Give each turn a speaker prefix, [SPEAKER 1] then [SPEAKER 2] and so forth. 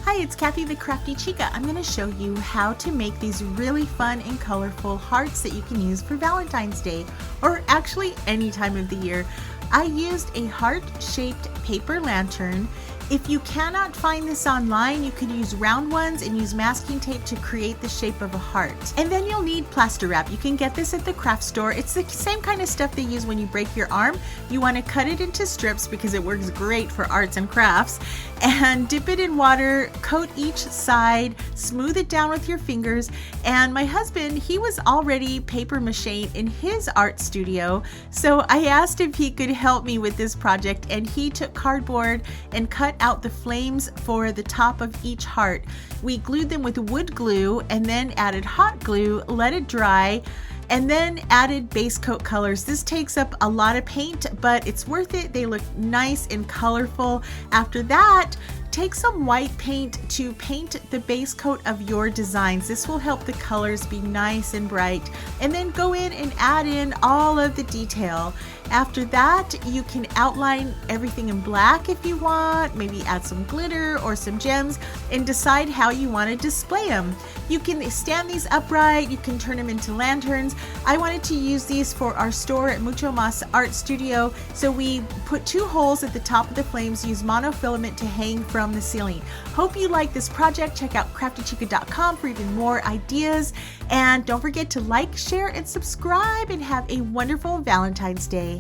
[SPEAKER 1] Hi, it's Kathy the Crafty Chica. I'm going to show you how to make these really fun and colorful hearts that you can use for Valentine's Day, or actually any time of the year. I used a heart-shaped paper lantern. If you cannot find this online, you could use round ones and use masking tape to create the shape of a heart. And then you'll need plaster wrap. You can get this at the craft store. It's the same kind of stuff they use when you break your arm. You want to cut it into strips because it works great for arts and crafts. And dip it in water, coat each side, smooth it down with your fingers. And my husband, he was already paper mache in his art studio. So I asked if he could help me with this project, and he took cardboard and cut out the flames for the top of each heart. We glued them with wood glue and then added hot glue, let it dry, and then added base coat colors. This takes up a lot of paint, but it's worth it. They look nice and colorful. After that, take some white paint to paint the base coat of your designs. This will help the colors be nice and bright. And then go in and add in all of the detail. After that, you can outline everything in black if you want, maybe add some glitter or some gems, and decide how you want to display them. You can stand these upright, you can turn them into lanterns. I wanted to use these for our store at Mucho Mas Art Studio, so we put 2 holes at the top of the flames, use monofilament to hang from the ceiling. Hope you like this project. Check out craftychica.com for even more ideas, and don't forget to like, share, and subscribe, and have a wonderful Valentine's Day.